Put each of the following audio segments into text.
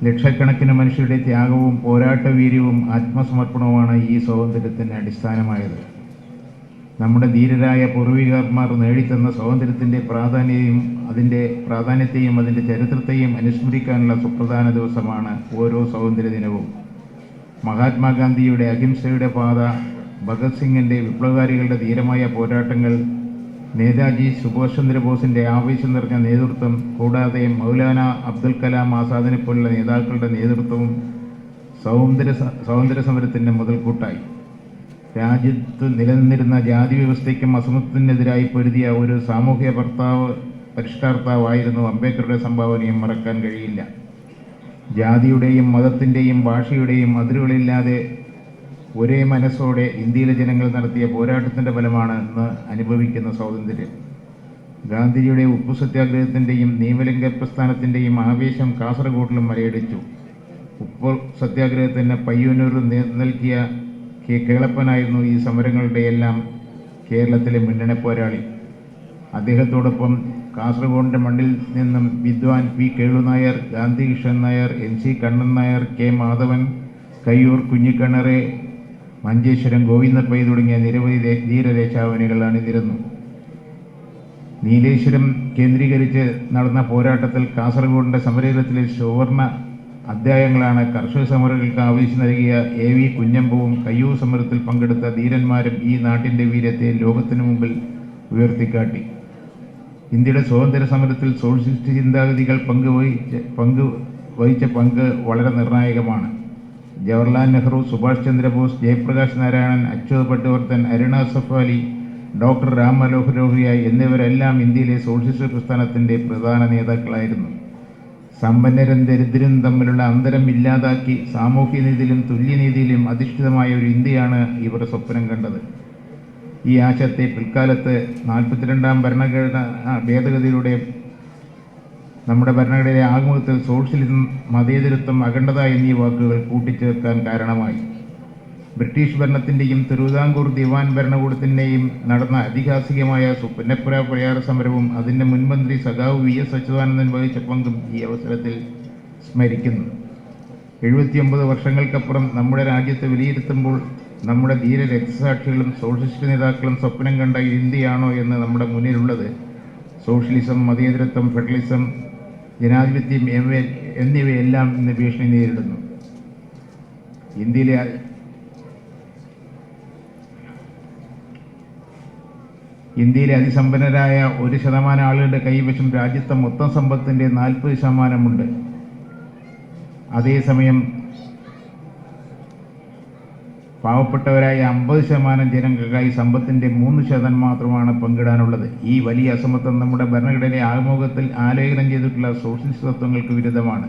ലക്ഷക്കണക്കിന് മനുഷ്യരുടെ ത്യാഗവും പോരാട്ടവീര്യവും ആത്മസമർപ്പണവുമാണ് ഈ സ്വാതന്ത്ര്യത്തിന് അടിസ്ഥാനമായത്. നമ്മുടെ ധീരരായ പൂർവികന്മാർ നേടിത്തന്ന സ്വാതന്ത്ര്യത്തിൻ്റെ പ്രാധാന്യത്തെയും അതിൻ്റെ ചരിത്രത്തെയും അനുസ്മരിക്കാനുള്ള സുപ്രധാന ദിവസമാണ് ഓരോ സ്വാതന്ത്ര്യ ദിനവും. മഹാത്മാഗാന്ധിയുടെ അഹിംസയുടെ പാത, ഭഗത് സിംഗിൻ്റെ വിപ്ലവകാരികളുടെ ധീരമായ പോരാട്ടങ്ങൾ, നേതാജി സുഭാഷ് ചന്ദ്രബോസിൻ്റെ ആവേശം നിറഞ്ഞ നേതൃത്വം, കൂടാതെ മൗലാന അബ്ദുൽ കലാം ആസാദിനെ പോലുള്ള നേതാക്കളുടെ നേതൃത്വവും സ്വാതന്ത്ര്യ സമരത്തിൻ്റെ മുതൽക്കൂട്ടായി. രാജ്യത്ത് നിലനിന്നിരുന്ന ജാതി വ്യവസ്ഥയ്ക്കും അസമത്വത്തിനെതിരായി പൊരുതിയ ഒരു സാമൂഹ്യ പരിഷ്കർത്താവായിരുന്നു അംബേദ്കറുടെ സംഭാവനയും മറക്കാൻ കഴിയില്ല. ജാതിയുടെയും മതത്തിൻ്റെയും ഭാഷയുടെയും അതിരുകളില്ലാതെ ഒരേ മനസ്സോടെ ഇന്ത്യയിലെ ജനങ്ങൾ നടത്തിയ പോരാട്ടത്തിൻ്റെ ഫലമാണ് ഇന്ന് അനുഭവിക്കുന്ന സ്വാതന്ത്ര്യം. ഗാന്ധിജിയുടെ ഉപ്പു സത്യാഗ്രഹത്തിൻ്റെയും നിയമലംഘന പ്രസ്ഥാനത്തിൻ്റെയും ആവേശം കാസർഗോഡിലും മലയടിച്ചു. ഉപ്പു സത്യാഗ്രഹത്തിന് പയ്യന്നൂരിൽ നേതൃത്വം നൽകിയ കേളപ്പനായിരുന്നു ഈ സമരങ്ങളുടെയെല്ലാം കേരളത്തിലെ മുന്നണി പോരാളി. അദ്ദേഹത്തോടൊപ്പം കാസർഗോഡിൻ്റെ മണ്ണിൽ നിന്നും വിദ്വാൻ P Kelu Nair, Gandhi Krishnan Nair, NC Kannan Nair, K Madhavan, Kayyur കുഞ്ഞിക്കണ്ണറെ, മഞ്ചേശ്വരം ഗോവിന്ദപ്പൈ തുടങ്ങിയ നിരവധി ധീരദേശാവനികൾ അണിനിരന്നു. നീലേശ്വരം കേന്ദ്രീകരിച്ച് നടന്ന പോരാട്ടത്തിൽ കാസർഗോഡിൻ്റെ സമരത്തിലെ സുവർണ അധ്യായങ്ങളാണ് കർഷക സമരങ്ങൾക്ക് ആവേശം നൽകിയ AV കുഞ്ഞമ്പുവും കയ്യൂർ സമരത്തിൽ പങ്കെടുത്ത ധീരന്മാരും ഈ നാട്ടിൻ്റെ വീര്യത്തെ ലോകത്തിനു മുമ്പിൽ ഉയർത്തിക്കാട്ടി. ഇന്ത്യയുടെ സ്വാതന്ത്ര്യ സമരത്തിൽ സോഷ്യലിസ്റ്റ് ചിന്താഗതികൾ വഹിച്ച പങ്ക് വളരെ നിർണായകമാണ്. ജവഹർലാൽ നെഹ്റു, സുഭാഷ് ചന്ദ്രബോസ്, ജയപ്രകാശ് നാരായണൻ, അച്യുത് പട്വർദ്ധൻ, അരുണ അസഫ് അലി, ഡോക്ടർ രാം മനോഹർ ലോഹിയ എന്നിവരെല്ലാം ഇന്ത്യയിലെ സോഷ്യലിസ്റ്റ് പ്രസ്ഥാനത്തിൻ്റെ പ്രധാന നേതാക്കളായിരുന്നു. സമ്പന്നരും ദരിദ്രരും തമ്മിലുള്ള അന്തരം ഇല്ലാതാക്കി സാമൂഹ്യനീതിയിലും തുല്യനീതിയിലും അധിഷ്ഠിതമായ ഒരു ഇന്ത്യയാണ് ഇവർ സ്വപ്നം കണ്ടത്. ഈ ആശയത്തെ പിൽക്കാലത്ത് 42ാം ഭരണഘടനാ ഭേദഗതിയിലൂടെ നമ്മുടെ ഭരണഘടനയിലെ ആമുഖത്തിൽ സോഷ്യലിസം, മതേതരത്വം, അഖണ്ഡത എന്നീ വാക്കുകൾ കൂട്ടിച്ചേർക്കാൻ കാരണമായി. ബ്രിട്ടീഷ് ഭരണത്തിൻ്റെയും തിരുവിതാംകൂർ ദിവാൻ ഭരണകൂടത്തിൻ്റെയും നടന്ന ഐതിഹാസികമായ പുന്നപ്പുര പരിയാര സമരവും അതിൻ്റെ മുൻമന്ത്രി സഖാവ് VS അച്യുതാനന്ദൻ വഹിച്ച പങ്കും ഈ അവസരത്തിൽ സ്മരിക്കുന്നു. 79 വർഷങ്ങൾക്കപ്പുറം നമ്മുടെ രാജ്യത്തെ വിലയിരുത്തുമ്പോൾ നമ്മുടെ ധീര രക്തസാക്ഷികളും സോഷ്യലിസ്റ്റ് നേതാക്കളും സ്വപ്നം കണ്ട ഇന്ത്യയാണോ എന്ന് നമ്മുടെ മുന്നിലുള്ളത്? സോഷ്യലിസം, മതേതരത്വം, ഫെഡറലിസം, ജനാധിപത്യം എന്നിവയെല്ലാം ഇന്ന് ഭീഷണി നേരിടുന്നു. ഇന്ത്യയിലെ അതിസമ്പന്നരായ 1% ആളുകളുടെ കൈവശം രാജ്യത്തെ മൊത്തം സമ്പത്തിൻ്റെ 40% അതേസമയം പാവപ്പെട്ടവരായ 50% ജനങ്ങൾക്കായി സമ്പത്തിൻ്റെ 3% മാത്രമാണ് പങ്കിടാനുള്ളത്. ഈ വലിയ അസമത്വം നമ്മുടെ ഭരണഘടനയിലെ ആമുഖത്തിൽ ആലേഖനം ചെയ്തിട്ടുള്ള സോഷ്യലിസ്റ്റ് തത്വങ്ങൾക്ക് വിരുദ്ധമാണ്.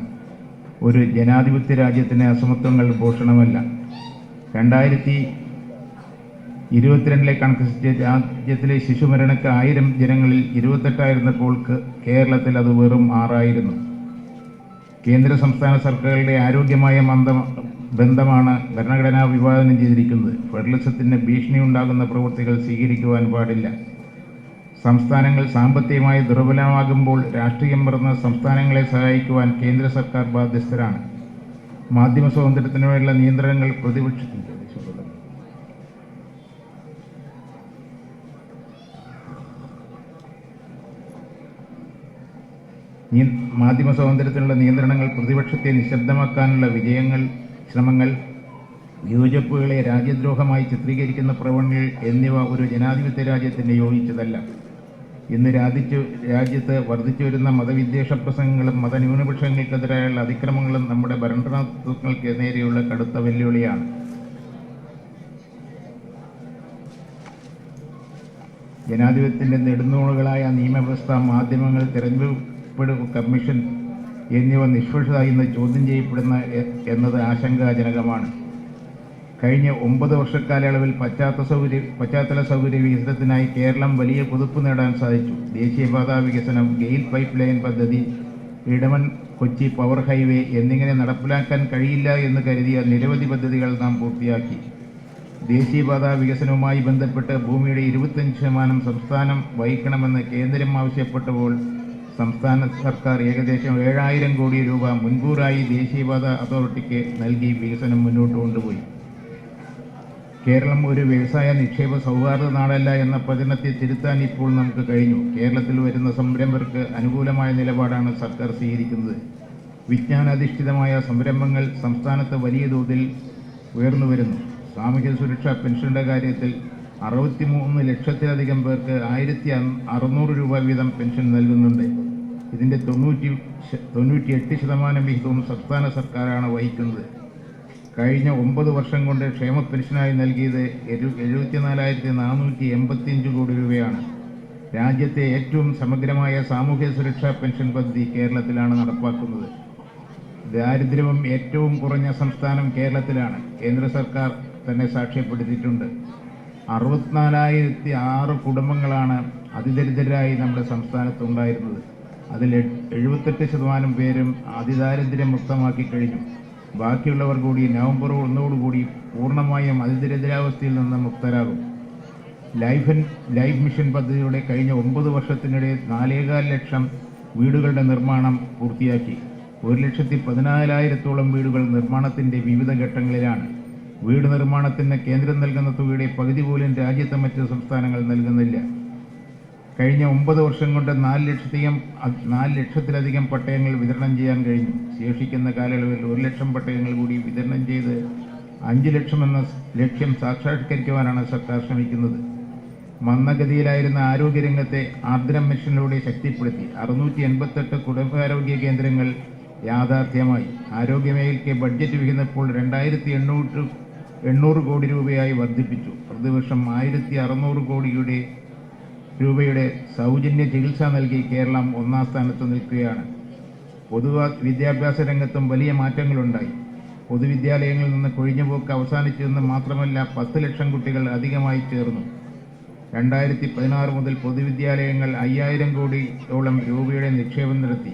ഒരു ജനാധിപത്യ രാജ്യത്തിന് അസമത്വങ്ങൾ ഭൂഷണമല്ല. 2022 കണക്കനുസരിച്ച് രാജ്യത്തിലെ ശിശുമരണക്ക് 1000 ജനങ്ങളിൽ 28 ആയിരുന്നപ്പോൾ കേരളത്തിൽ അത് വെറും 6 ആയിരുന്നു. കേന്ദ്ര സംസ്ഥാന സർക്കാരുകളുടെ ആരോഗ്യമായ ബന്ധമാണ് ഭരണഘടന വിഭാവനം ചെയ്തിരിക്കുന്നത്. ഫെഡറലിസത്തിന് ഭീഷണി ഉണ്ടാകുന്ന പ്രവൃത്തികൾ സ്വീകരിക്കുവാൻ പാടില്ല. സംസ്ഥാനങ്ങൾ സാമ്പത്തികമായി ദുർബലമാകുമ്പോൾ രാഷ്ട്രീയം മറന്ന് സംസ്ഥാനങ്ങളെ സഹായിക്കുവാൻ കേന്ദ്ര സർക്കാർ ബാധ്യസ്ഥരാണ്. മാധ്യമ സ്വാതന്ത്ര്യത്തിനുള്ള നിയന്ത്രണങ്ങൾ പ്രതിപക്ഷത്തെ നിശബ്ദമാക്കാനുള്ള ശ്രമങ്ങൾ, വിയോജിപ്പുകളെ രാജ്യദ്രോഹമായി ചിത്രീകരിക്കുന്ന പ്രവണതകൾ എന്നിവ ഒരു ജനാധിപത്യ രാജ്യത്തിന് യോജിച്ചതല്ല. ഇന്ന് രാജ്യത്ത് വർദ്ധിച്ചു വരുന്ന മതവിദ്വേഷ പ്രസംഗങ്ങളും മതന്യൂനപക്ഷങ്ങൾക്കെതിരായുള്ള അതിക്രമങ്ങളും നമ്മുടെ ഭരണതത്വങ്ങൾക്ക് നേരെയുള്ള കടുത്ത വെല്ലുവിളിയാണ്. ജനാധിപത്യത്തിൻ്റെ നെടുന്തൂണുകളായ നിയമവ്യവസ്ഥ, മാധ്യമങ്ങൾ, തെരഞ്ഞെടുപ്പ് കമ്മീഷൻ എന്നിവ നിഷ്പക്ഷമായി ഇന്ന് ചോദ്യം ചെയ്യപ്പെടുന്ന എന്നത് ആശങ്കാജനകമാണ്. കഴിഞ്ഞ 9 വർഷക്കാലയളവിൽ പശ്ചാത്തല സൗകര്യ വികസനത്തിനായി കേരളം വലിയ കുതിപ്പ് നേടാൻ സാധിച്ചു. ദേശീയപാതാ വികസനം, ഗെയിൽ പൈപ്പ് ലൈൻ പദ്ധതി, ഇടമൺ കൊച്ചി പവർ ഹൈവേ എന്നിങ്ങനെ നടപ്പിലാക്കാൻ കഴിയില്ല എന്ന് കരുതിയ നിരവധി പദ്ധതികൾ നാം പൂർത്തിയാക്കി. ദേശീയപാതാ വികസനവുമായി ബന്ധപ്പെട്ട് ഭൂമിയുടെ 25% സംസ്ഥാനം വഹിക്കണമെന്ന് കേന്ദ്രം ആവശ്യപ്പെട്ടപ്പോൾ സംസ്ഥാന സർക്കാർ ഏകദേശം 7000 കോടി രൂപ മുൻകൂറായി ദേശീയപാത അതോറിറ്റിക്ക് നൽകി വികസനം മുന്നോട്ട് കൊണ്ടുപോയി. കേരളം ഒരു വ്യവസായ നിക്ഷേപ സൗഹാർദ്ദ നാടല്ല എന്ന പ്രചരണത്തെ തിരുത്താൻ ഇപ്പോൾ നമുക്ക് കഴിഞ്ഞു. കേരളത്തിൽ വരുന്ന സംരംഭകർക്ക് അനുകൂലമായ നിലപാടാണ് സർക്കാർ സ്വീകരിക്കുന്നത്. വിജ്ഞാനാധിഷ്ഠിതമായ സംരംഭങ്ങൾ സംസ്ഥാനത്ത് വലിയ തോതിൽ ഉയർന്നു വരുന്നു. സാമൂഹ്യ സുരക്ഷാ പെൻഷന്റെ കാര്യത്തിൽ 63 ലക്ഷത്തിലധികം പേർക്ക് 1600 രൂപ വീതം പെൻഷൻ നൽകുന്നുണ്ട്. ഇതിൻ്റെ 98% വിഹിതവും സംസ്ഥാന സർക്കാരാണ് വഹിക്കുന്നത്. കഴിഞ്ഞ 9 വർഷം കൊണ്ട് ക്ഷേമ പെൻഷനായി നൽകിയത് 74,485 കോടി രൂപയാണ്. രാജ്യത്തെ ഏറ്റവും സമഗ്രമായ സാമൂഹ്യ സുരക്ഷാ പെൻഷൻ പദ്ധതി കേരളത്തിലാണ് നടപ്പാക്കുന്നത്. ദാരിദ്ര്യവും ഏറ്റവും കുറഞ്ഞ സംസ്ഥാനം കേരളത്തിലാണ്. കേന്ദ്ര സർക്കാർ തന്നെ സാക്ഷ്യപ്പെടുത്തിയിട്ടുണ്ട്. 64,006 കുടുംബങ്ങളാണ് അതിദരിദ്രരായി നമ്മുടെ സംസ്ഥാനത്തുണ്ടായിരുന്നത്. അതിൽ 78% പേരും അതിദാരിദ്ര്യം മുക്തമാക്കി കഴിഞ്ഞു. ബാക്കിയുള്ളവർ കൂടി നവംബർ 1 പൂർണ്ണമായും അതിദരിദ്രാവസ്ഥയിൽ നിന്ന് മുക്തരാകും. ലൈഫ് മിഷൻ പദ്ധതിയുടെ കഴിഞ്ഞ 9 വർഷത്തിനിടെ 4,15 ലക്ഷം വീടുകളുടെ നിർമ്മാണം പൂർത്തിയാക്കി. 1,14,000-ഓളം വീടുകൾ നിർമ്മാണത്തിൻ്റെ വിവിധ ഘട്ടങ്ങളിലാണ്. വീട് നിർമ്മാണത്തിന് കേന്ദ്രം നൽകുന്ന തുകയുടെ പകുതി പോലും രാജ്യത്തെ മറ്റ് സംസ്ഥാനങ്ങൾ നൽകുന്നില്ല. കഴിഞ്ഞ 9 വർഷം കൊണ്ട് 4 ലക്ഷത്തിലധികം പട്ടയങ്ങൾ വിതരണം ചെയ്യാൻ കഴിഞ്ഞു. ശേഷിക്കുന്ന കാലയളവിൽ 1 ലക്ഷം പട്ടയങ്ങൾ കൂടി വിതരണം ചെയ്ത് 5 ലക്ഷം എന്ന ലക്ഷ്യം സാക്ഷാത്കരിക്കുവാനാണ് സർക്കാർ ശ്രമിക്കുന്നത്. മന്ദഗതിയിലായിരുന്ന ആരോഗ്യരംഗത്തെ ആർദ്രം മിഷനിലൂടെ ശക്തിപ്പെടുത്തി 688 കുടുംബാരോഗ്യ കേന്ദ്രങ്ങൾ യാഥാർത്ഥ്യമായി. ആരോഗ്യമേഖലയ്ക്ക് ബഡ്ജറ്റ് വിഹിതപ്പോൾ 2,800 കോടി രൂപയായി വർദ്ധിപ്പിച്ചു. പ്രതിവർഷം 1,600 കോടി രൂപയുടെ സൗജന്യ ചികിത്സ നൽകി കേരളം 1-ാം സ്ഥാനത്ത് നിൽക്കുകയാണ്. വിദ്യാഭ്യാസ രംഗത്തും വലിയ മാറ്റങ്ങളുണ്ടായി. പൊതുവിദ്യാലയങ്ങളിൽ നിന്ന് കൊഴിഞ്ഞുപോക്ക് അവസാനിച്ചതെന്ന് മാത്രമല്ല, 10 ലക്ഷം കുട്ടികൾ അധികമായി ചേർന്നു. 2016 മുതൽ പൊതുവിദ്യാലയങ്ങൾ 5,000 കോടിയോളം രൂപയുടെ നിക്ഷേപം നടത്തി.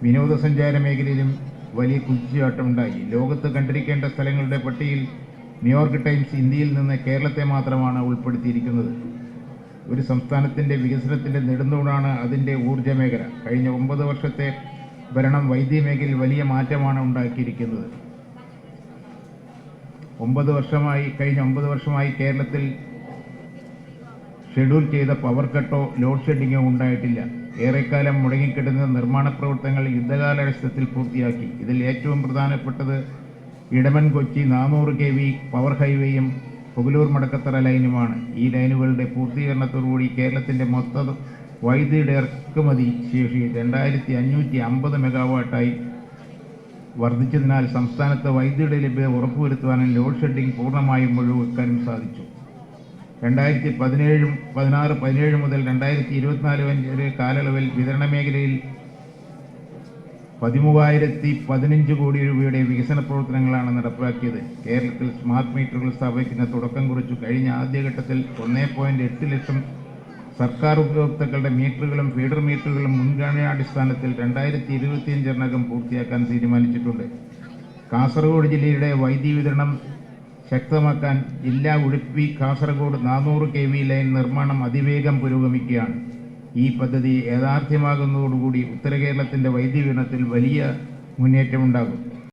വിനോദസഞ്ചാര മേഖലയിലും വലിയ കുതിച്ചുചാട്ടമുണ്ടായി. ലോകത്ത് കണ്ടിരിക്കേണ്ട സ്ഥലങ്ങളുടെ പട്ടികയിൽ ന്യൂയോർക്ക് ടൈംസ് ഇന്ത്യയിൽ നിന്ന് കേരളത്തെ മാത്രമാണ് ഉൾപ്പെടുത്തിയിരിക്കുന്നത്. ഒരു സംസ്ഥാനത്തിൻ്റെ വികസനത്തിൻ്റെ നെടുന്തൂണാണ് അതിൻ്റെ ഊർജ്ജ മേഖല. കഴിഞ്ഞ 9 വർഷത്തെ ഭരണം വൈദ്യുതി മേഖലയിൽ വലിയ മാറ്റമാണ് ഉണ്ടാക്കിയിരിക്കുന്നത്. കഴിഞ്ഞ 9 വർഷമായി കേരളത്തിൽ ഷെഡ്യൂൾ ചെയ്ത പവർ കട്ടോ ലോഡ് ഷെഡിങ്ങോ ഉണ്ടായിട്ടില്ല. ഏറെക്കാലം മുടങ്ങിക്കിടന്ന നിർമ്മാണ പ്രവർത്തനങ്ങൾ യുദ്ധകാലാടിസ്ഥാനത്തിൽ പൂർത്തിയാക്കി. ഇതിൽ ഏറ്റവും പ്രധാനപ്പെട്ടത് ഇടമൺ കൊച്ചി 400 kV പവർ ഹൈവേയും പുഗലൂർ മടക്കത്തറ ലൈനുമാണ്. ഈ ലൈനുകളുടെ പൂർത്തീകരണത്തോടുകൂടി കേരളത്തിൻ്റെ മൊത്ത വൈദ്യുതിയുടെ ഇറക്കുമതി ശേഷി 2,550 മെഗാവാട്ടായി വർദ്ധിച്ചതിനാൽ സംസ്ഥാനത്ത് വൈദ്യുതിയുടെ ലഭ്യത ഉറപ്പുവരുത്തുവാനും ലോഡ് ഷെഡിംഗ് പൂർണ്ണമായും ഒഴിവാക്കാനും സാധിച്ചു. 2016-17 മുതൽ 2024 വരെ കാലയളവിൽ വിതരണ മേഖലയിൽ 13,015 കോടി രൂപയുടെ വികസന പ്രവർത്തനങ്ങളാണ് നടപ്പാക്കിയത്. കേരളത്തിൽ സ്മാർട്ട് മീറ്ററുകൾ സ്ഥാപിക്കുന്ന തുടക്കം കുറിച്ചു. കഴിഞ്ഞ ആദ്യഘട്ടത്തിൽ 1.8 ലക്ഷം സർക്കാർ ഉപഭോക്താക്കളുടെ മീറ്ററുകളും ഫീഡർ മീറ്ററുകളും മുൻഗണനാടിസ്ഥാനത്തിൽ 2025 പൂർത്തിയാക്കാൻ തീരുമാനിച്ചിട്ടുണ്ട്. കാസർഗോഡ് ജില്ലയുടെ വൈദ്യുതി വിതരണം ശക്തമാക്കാൻ ജില്ലാ ഉടുപ്പി കാസർഗോഡ് 400 kV ലൈൻ നിർമ്മാണം അതിവേഗം പുരോഗമിക്കുകയാണ്. ഈ പദ്ധതി യാഥാർത്ഥ്യമാകുന്നതോടുകൂടി ഉത്തര കേരളത്തിൻ്റെ വൈദ്യുതി വിതരണത്തിൽ വലിയ മുന്നേറ്റമുണ്ടാകും.